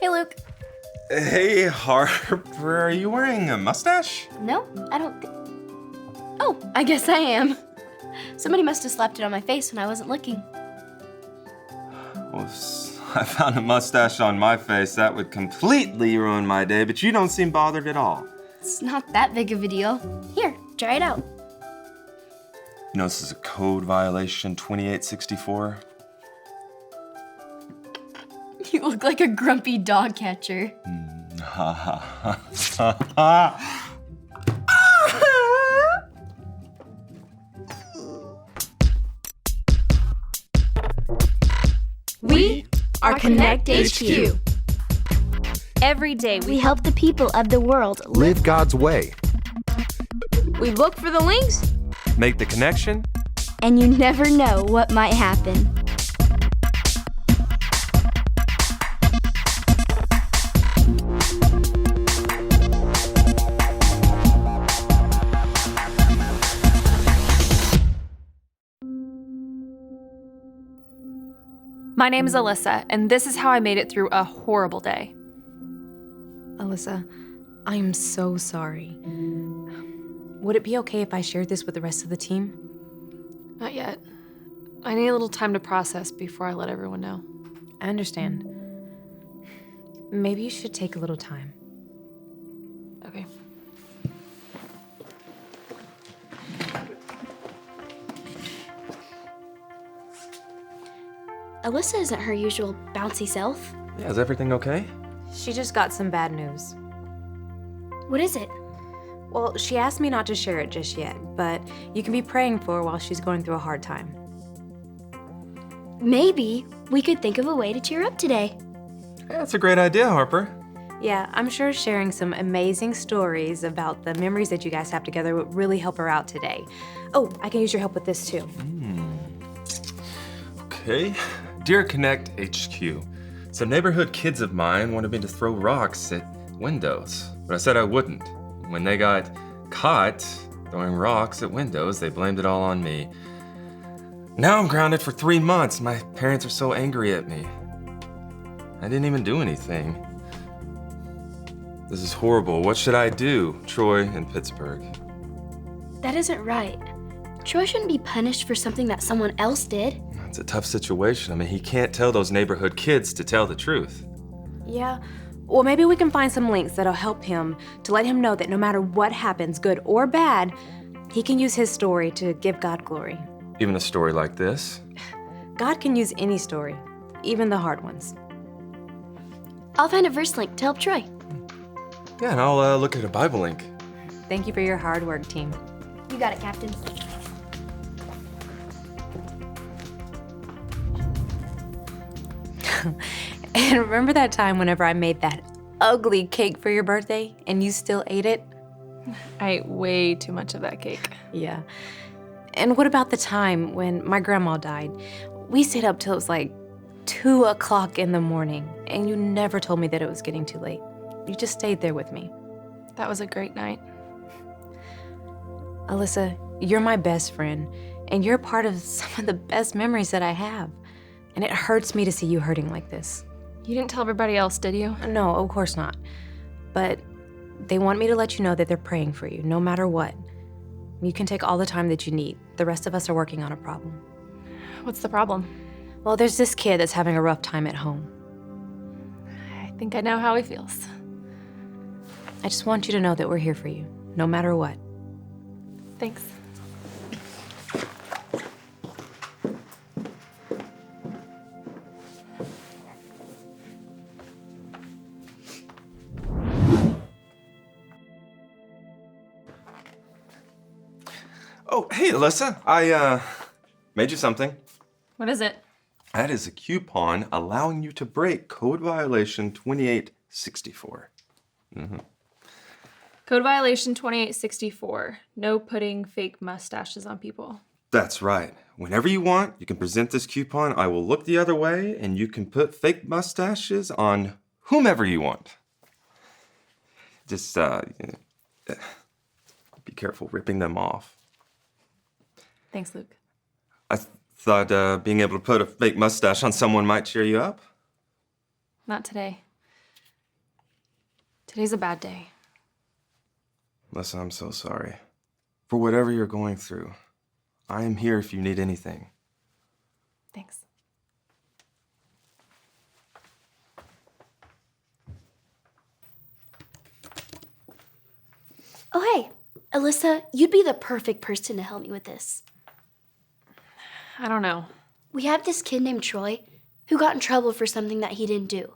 Hey, Luke. Hey, Harper, are you wearing a mustache? No, I don't think... Oh, I guess I am. Somebody must have slapped it on my face when I wasn't looking. Well, if I found a mustache on my face, that would completely ruin my day, but you don't seem bothered at all. It's not that big of a deal. Here, try it out. You know, this is a code violation, 2864. You look like a grumpy dog catcher. We are Konnect HQ. Every day We help the people of the world Live God's way. we look for the links. Make the connection. and you never know what might happen. My name is Alyssa, and this is how I made it through a horrible day. Alyssa, I am so sorry. Would it be okay if I shared this with the rest of the team? Not yet. I need a little time to process before I let everyone know. I understand. Maybe you should take a little time. Okay. Alyssa isn't her usual bouncy self. Yeah, is everything okay? She just got some bad news. What is it? Well, she asked me not to share it just yet, but you can be praying for her while she's going through a hard time. Maybe we could think of a way to cheer up today. Yeah, that's a great idea, Harper. Yeah, I'm sure sharing some amazing stories about the memories that you guys have together would really help her out today. Oh, I can use your help with this too. Okay. Dear Konnect HQ, some neighborhood kids of mine wanted me to throw rocks at windows, but I said I wouldn't. When they got caught throwing rocks at windows, they blamed it all on me. Now I'm grounded for 3 months. My parents are so angry at me. I didn't even do anything. This is horrible. What should I do? Troy in Pittsburgh. That isn't right. Troy shouldn't be punished for something that someone else did. It's a tough situation. I mean, he can't tell those neighborhood kids to tell the truth. Yeah, well, maybe we can find some links that'll help him to let him know that no matter what happens, good or bad, he can use his story to give God glory. Even a story like this. God can use any story, even the hard ones. I'll find a verse link to help Troy. Yeah, and I'll look at a Bible link. Thank you for your hard work, team. You got it, Captain. And remember that time whenever I made that ugly cake for your birthday and you still ate it? I ate way too much of that cake. Yeah. And what about the time when my grandma died? We stayed up till it was like 2 o'clock in the morning, and you never told me that it was getting too late. You just stayed there with me. That was a great night. Alyssa, you're my best friend, and you're part of some of the best memories that I have. And it hurts me to see you hurting like this. You didn't tell everybody else, did you? No, of course not. But they want me to let you know that they're praying for you, no matter what. You can take all the time that you need. The rest of us are working on a problem. What's the problem? Well, there's this kid that's having a rough time at home. I think I know how he feels. I just want you to know that we're here for you, no matter what. Thanks. Oh, hey, Alyssa. I made you something. What is it? That is a coupon allowing you to break code violation 2864. Code violation 2864. No putting fake mustaches on people. That's right. Whenever you want, you can present this coupon. I will look the other way, and you can put fake mustaches on whomever you want. Just be careful ripping them off. Thanks, Luke. I thought being able to put a fake mustache on someone might cheer you up. Not today. Today's a bad day. Alyssa, I'm so sorry. For whatever you're going through, I am here if you need anything. Thanks. Oh, hey, Alyssa, you'd be the perfect person to help me with this. I don't know. We have this kid named Troy who got in trouble for something that he didn't do.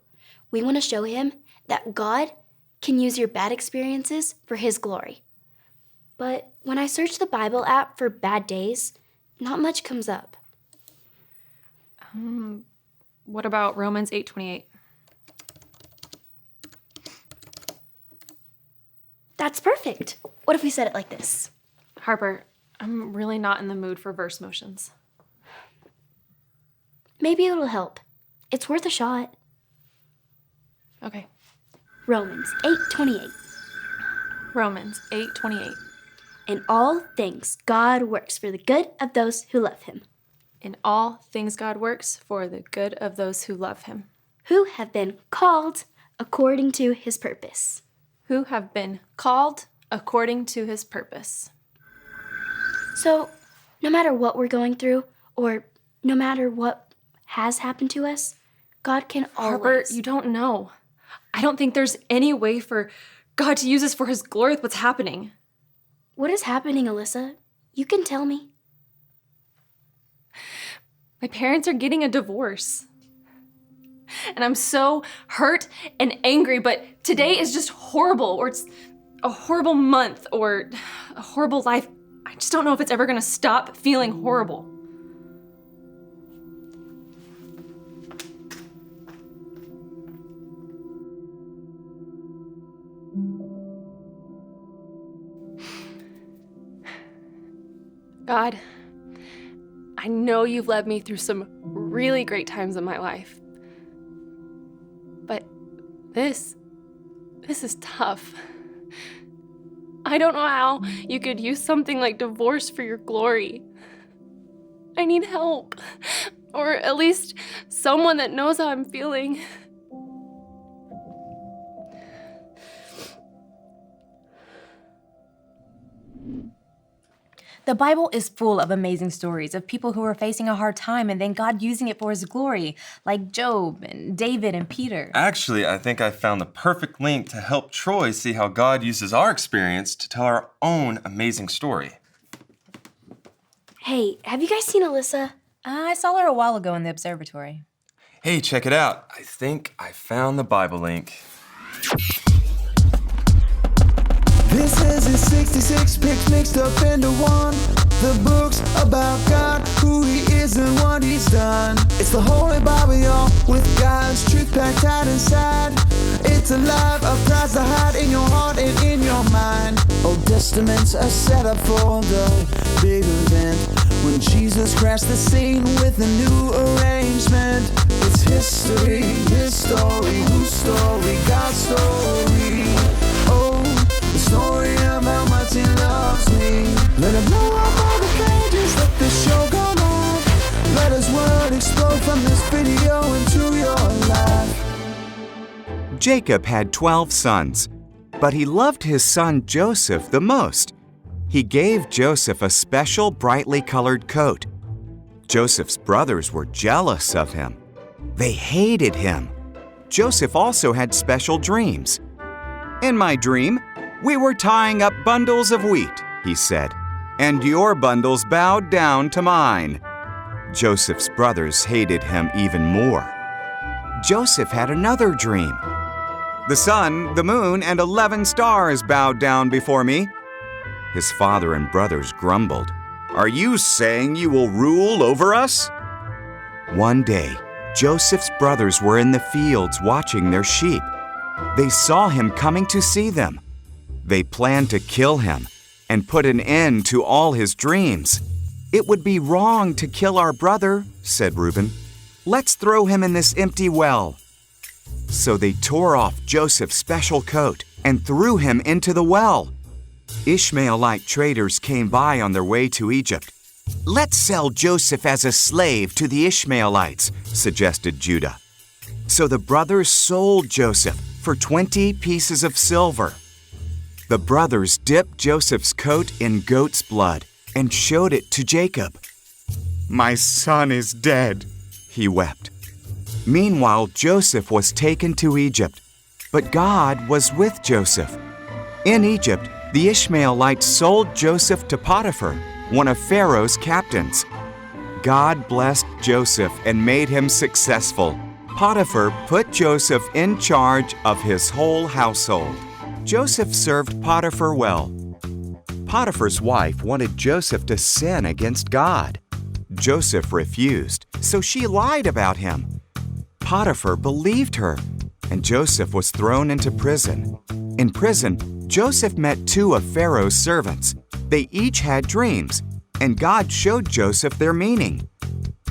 We want to show him that God can use your bad experiences for his glory. But when I search the Bible app for bad days, not much comes up. What about Romans 8:28? That's perfect. What if we said it like this? Harper, I'm really not in the mood for verse motions. Maybe it'll help. It's worth a shot. Okay. Romans 8:28. Romans 8:28. In all things, God works for the good of those who love him, In all things God works for the good of those who love him, who have been called according to his purpose. who have been called according to his purpose. So, no matter what we're going through, or no matter what has happened to us, God can Harper, always... you don't know. I don't think there's any way for God to use us for his glory with what's happening. What is happening, Alyssa? You can tell me. My parents are getting a divorce. And I'm so hurt and angry, but today is just horrible, or it's a horrible month, or a horrible life. I just don't know if it's ever gonna stop feeling horrible. God, I know you've led me through some really great times in my life. But this is tough. I don't know how you could use something like divorce for your glory. I need help, or at least someone that knows how I'm feeling. The Bible is full of amazing stories of people who are facing a hard time and then God using it for his glory, like Job and David and Peter. Actually, I think I found the perfect link to help Troy see how God uses our experience to tell our own amazing story. Hey, have you guys seen Alyssa? I saw her a while ago in the observatory. Hey, check it out. I think I found the Bible link. This is his 66 picks mixed up into one. The book's about God, who he is and what he's done. It's the Holy Bible, y'all, with God's truth packed tight inside. It's a life of prize to hide in your heart and in your mind. Old Testament's a setup for the big event, when Jesus crashed the scene with a new arrangement. It's history, his story, whose story, God's story. Oh, the story of how much he loves me. Let it blow up all the pages, let the show go live. Let his word explode from this video into your life. Jacob had 12 sons, but he loved his son Joseph the most. He gave Joseph a special brightly colored coat. Joseph's brothers were jealous of him. They hated him. Joseph also had special dreams. In my dream, we were tying up bundles of wheat, he said, and your bundles bowed down to mine. Joseph's brothers hated him even more. Joseph had another dream. The sun, the moon, and 11 stars bowed down before me. His father and brothers grumbled. Are you saying you will rule over us? One day, Joseph's brothers were in the fields watching their sheep. They saw him coming to see them. They planned to kill him and put an end to all his dreams. It would be wrong to kill our brother, said Reuben. Let's throw him in this empty well. So they tore off Joseph's special coat and threw him into the well. Ishmaelite traders came by on their way to Egypt. Let's sell Joseph as a slave to the Ishmaelites, suggested Judah. So the brothers sold Joseph for 20 pieces of silver. The brothers dipped Joseph's coat in goat's blood and showed it to Jacob. "My son is dead," he wept. Meanwhile, Joseph was taken to Egypt, but God was with Joseph. In Egypt, the Ishmaelites sold Joseph to Potiphar, one of Pharaoh's captains. God blessed Joseph and made him successful. Potiphar put Joseph in charge of his whole household. Joseph served Potiphar well. Potiphar's wife wanted Joseph to sin against God. Joseph refused, so she lied about him. Potiphar believed her, and Joseph was thrown into prison. In prison, Joseph met two of Pharaoh's servants. They each had dreams, and God showed Joseph their meaning.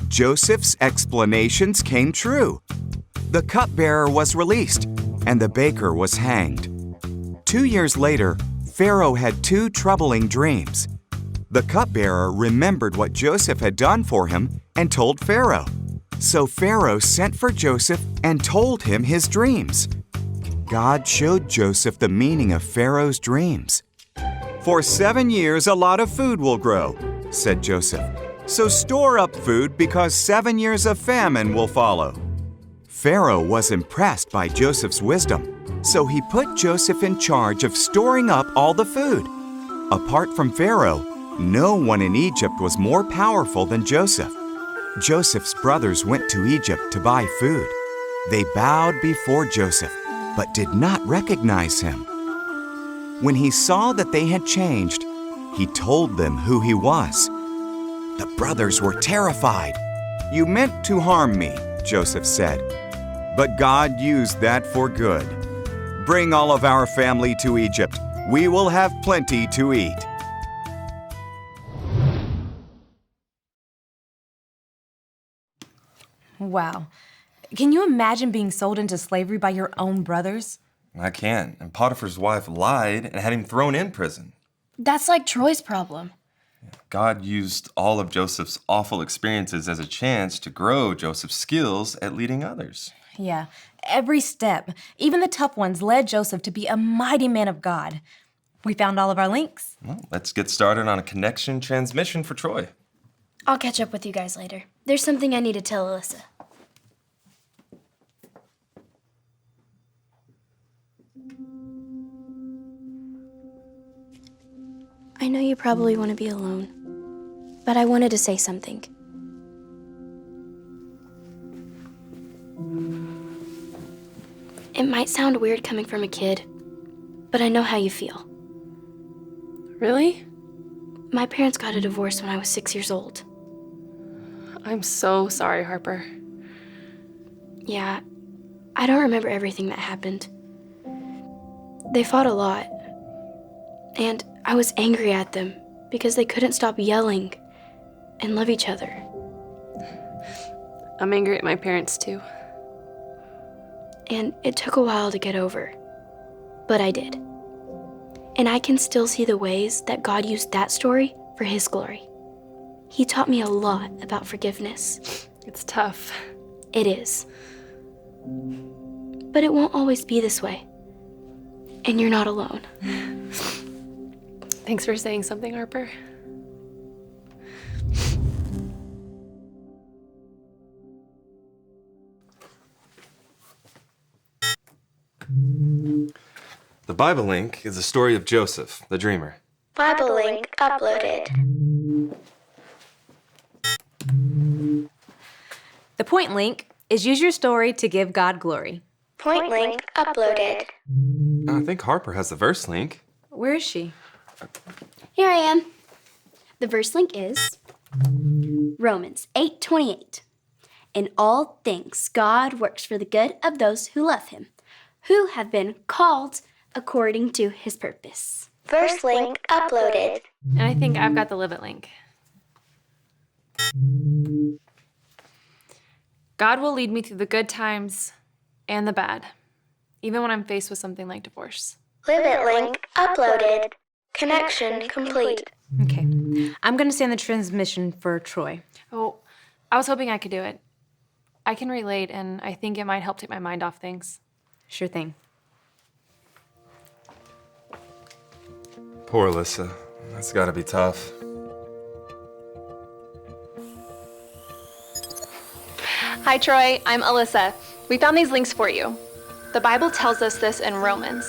Joseph's explanations came true. The cupbearer was released, and the baker was hanged. 2 years later, Pharaoh had two troubling dreams. The cupbearer remembered what Joseph had done for him and told Pharaoh. So Pharaoh sent for Joseph and told him his dreams. God showed Joseph the meaning of Pharaoh's dreams. "For 7 years, a lot of food will grow," said Joseph. "So store up food because 7 years of famine will follow." Pharaoh was impressed by Joseph's wisdom, so he put Joseph in charge of storing up all the food. Apart from Pharaoh, no one in Egypt was more powerful than Joseph. Joseph's brothers went to Egypt to buy food. They bowed before Joseph, but did not recognize him. When he saw that they had changed, he told them who he was. The brothers were terrified. "You meant to harm me," Joseph said, "but God used that for good. Bring all of our family to Egypt. We will have plenty to eat." Wow. Can you imagine being sold into slavery by your own brothers? I can. And Potiphar's wife lied and had him thrown in prison. That's like Troy's problem. God used all of Joseph's awful experiences as a chance to grow Joseph's skills at leading others. Yeah, every step, even the tough ones, led Joseph to be a mighty man of God. We found all of our links. Well, let's get started on a connection transmission for Troy. I'll catch up with you guys later. There's something I need to tell Alyssa. I know you probably want to be alone, but I wanted to say something. It might sound weird coming from a kid, but I know how you feel. Really? My parents got a divorce when I was 6 years old. I'm so sorry, Harper. Yeah, I don't remember everything that happened. They fought a lot, and I was angry at them because they couldn't stop yelling and love each other. I'm angry at my parents, too. And it took a while to get over, but I did. And I can still see the ways that God used that story for His glory. He taught me a lot about forgiveness. It's tough. It is. But it won't always be this way. And you're not alone. Thanks for saying something, Harper. The Bible link is the story of Joseph, the dreamer. Bible link uploaded. The point link is use your story to give God glory. Point link uploaded. I think Harper has the verse link. Where is she? Here I am. The verse link is Romans 8:28. In all things, God works for the good of those who love Him, who have been called according to His purpose. Verse link uploaded. And I think I've got the Live It link. God will lead me through the good times and the bad, even when I'm faced with something like divorce. Live It link uploaded. Connection complete. Okay. I'm going to send the transmission for Troy. Oh, I was hoping I could do it. I can relate, and I think it might help take my mind off things. Sure thing. Poor Alyssa. That's gotta be tough. Hi, Troy. I'm Alyssa. We found these links for you. The Bible tells us this in Romans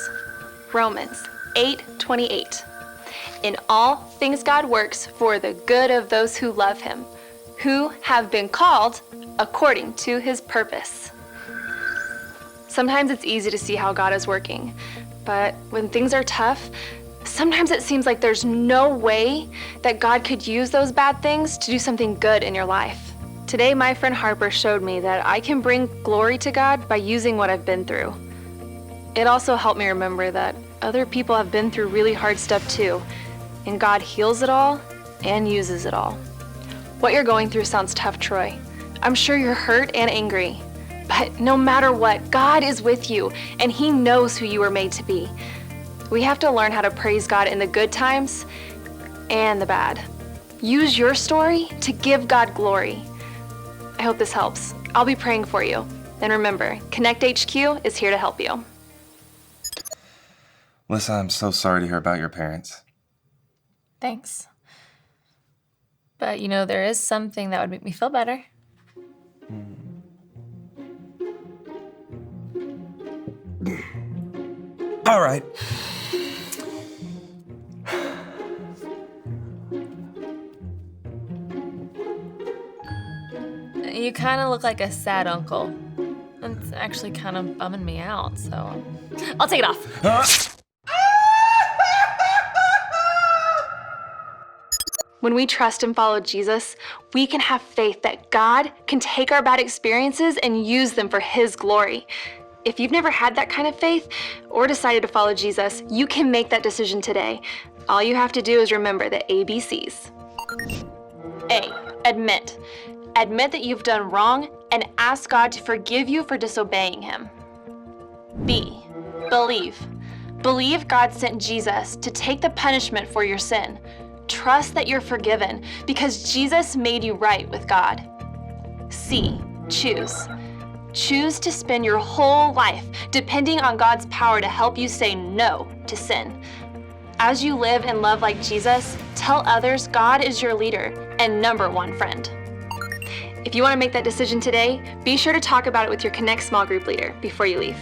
8:28. In all things God works for the good of those who love him, who have been called according to his purpose. Sometimes it's easy to see how God is working, but when things are tough, sometimes it seems like there's no way that God could use those bad things to do something good in your life. Today, my friend Harper showed me that I can bring glory to God by using what I've been through. It also helped me remember that other people have been through really hard stuff too, and God heals it all and uses it all. What you're going through sounds tough, Troy. I'm sure you're hurt and angry, but no matter what, God is with you, and he knows who you were made to be. We have to learn how to praise God in the good times and the bad. Use your story to give God glory. I hope this helps. I'll be praying for you. And remember, Konnect HQ is here to help you. Alyssa, I'm so sorry to hear about your parents. Thanks. But there is something that would make me feel better. All right. You kind of look like a sad uncle. It's actually kind of bumming me out, so I'll take it off. When we trust and follow Jesus, we can have faith that God can take our bad experiences and use them for his glory. If you've never had that kind of faith or decided to follow Jesus, you can make that decision today. All you have to do is remember the ABCs. A, admit. Admit that you've done wrong and ask God to forgive you for disobeying him. B, believe. Believe God sent Jesus to take the punishment for your sin. Trust that you're forgiven because Jesus made you right with God. C, choose. Choose to spend your whole life depending on God's power to help you say no to sin. As you live and love like Jesus, tell others God is your leader and number one friend. If you want to make that decision today, be sure to talk about it with your Konnect small group leader before you leave.